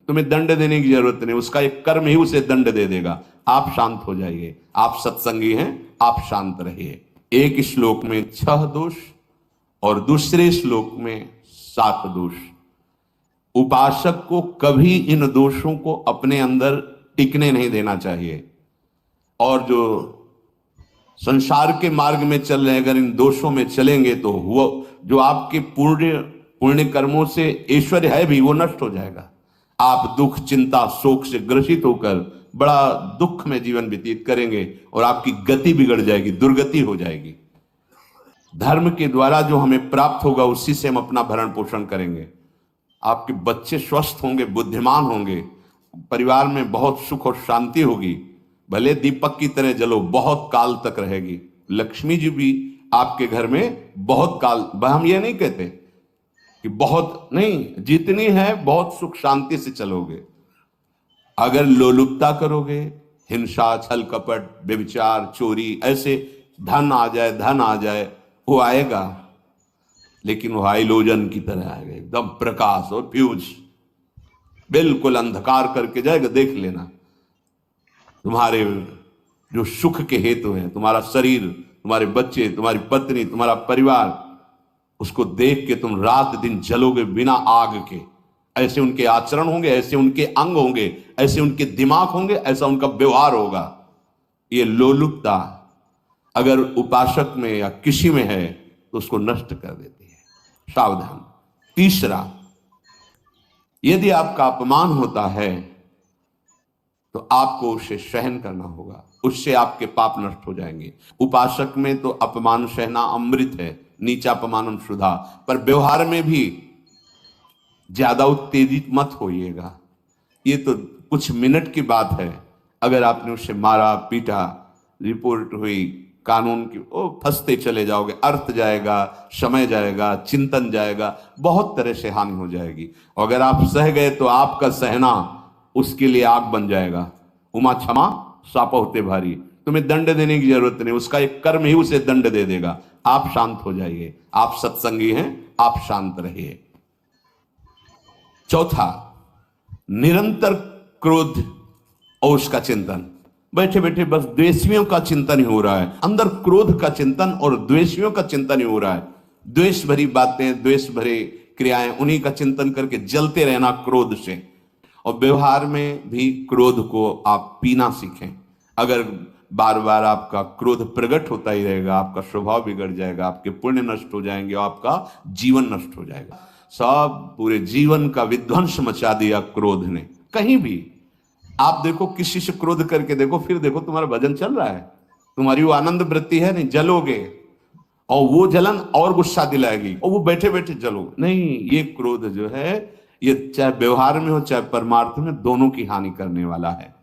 तुम्हें दंड देने की जरूरत नहीं, उसका एक कर्म ही उसे दंड दे देगा। आप शांत हो जाइए, आप सत्संगी हैं, आप शांत रहिए। एक श्लोक में 6 दोष और दूसरे श्लोक में 7 दोष। उपासक को कभी इन दोषों को अपने अंदर टिकने नहीं देना चाहिए। और जो संसार के मार्ग में चल रहे हैं, अगर इन दोषों में चलेंगे तो वो जो आपके पुण्य कर्मों से ऐश्वर्य है भी, वो नष्ट हो जाएगा। आप दुख, चिंता, शोक से ग्रसित होकर बड़ा दुख में जीवन व्यतीत करेंगे और आपकी गति बिगड़ जाएगी, दुर्गति हो जाएगी। धर्म के द्वारा जो हमें प्राप्त होगा उसी से हम अपना भरण पोषण करेंगे। आपके बच्चे स्वस्थ होंगे, बुद्धिमान होंगे, परिवार में बहुत सुख और शांति होगी। भले दीपक की तरह जलो, बहुत काल तक रहेगी। लक्ष्मी जी भी आपके घर में बहुत काल, हम ये नहीं कहते कि बहुत नहीं, जितनी है बहुत सुख शांति से चलोगे। अगर लोलुपता करोगे, हिंसा, छल कपट, व्यभिचार, चोरी, ऐसे धन आ जाए, वो आएगा, लेकिन वो हाइलोजन की तरह आएगा, एकदम प्रकाश और फ्यूज, बिल्कुल अंधकार करके जाएगा। देख लेना, तुम्हारे जो सुख के हेतु हैं, तुम्हारा शरीर, तुम्हारे बच्चे, तुम्हारी पत्नी, तुम्हारा परिवार, उसको देख के तुम रात दिन जलोगे बिना आग के। ऐसे उनके आचरण होंगे, ऐसे उनके अंग होंगे, ऐसे उनके दिमाग होंगे, ऐसा उनका व्यवहार होगा। ये लोलुपता अगर उपासक में या किसी में है तो उसको नष्ट कर देती है। सावधान। तीसरा, यदि आपका अपमान होता है तो आपको उसे सहन करना होगा, उससे आपके पाप नष्ट हो जाएंगे। उपासक में तो अपमान सहना अमृत है, नीचा अपमानम सुधा, पर व्यवहार में भी ज्यादा उत्तेजित मत होइएगा। ये तो कुछ मिनट की बात है। अगर आपने उसे मारा, पीटा, रिपोर्ट हुई कानून की, ओ फंसते चले जाओगे, अर्थ जाएगा, समय जाएगा, चिंतन जाएगा, बहुत तरह से हानि हो जाएगी। अगर आप सह गए तो आपका सहना उसके लिए आग बन जाएगा। उमा क्षमा साप होते भारी, तुम्हें दंड देने की जरूरत नहीं, उसका एक कर्म ही उसे दंड दे देगा। आप शांत हो जाइए, आप सत्संगी हैं, आप शांत रहिए। चौथा, निरंतर क्रोध और उसका चिंतन। बैठे बैठे बस द्वेषियों का चिंतन ही हो रहा है, अंदर क्रोध का चिंतन और द्वेषियों का चिंतन ही हो रहा है। द्वेष भरी बातें, द्वेष भरे क्रियाएं, उन्हीं का चिंतन करके जलते रहना क्रोध से। और व्यवहार में भी क्रोध को आप पीना सीखें। अगर बार बार आपका क्रोध प्रकट होता ही रहेगा, आपका स्वभाव बिगड़ जाएगा, आपके पुण्य नष्ट हो जाएंगे और आपका जीवन नष्ट हो जाएगा। सब पूरे जीवन का विध्वंस मचा दिया क्रोध ने। कहीं भी आप देखो, किसी से क्रोध करके देखो, फिर देखो तुम्हारा भजन चल रहा है, तुम्हारी वो आनंद वृत्ति है नहीं, जलोगे और वो जलन और गुस्सा दिलाएगी और वो बैठे बैठे जलो नहीं। ये क्रोध जो है, ये चाहे व्यवहार में हो चाहे परमार्थ में, दोनों की हानि करने वाला है।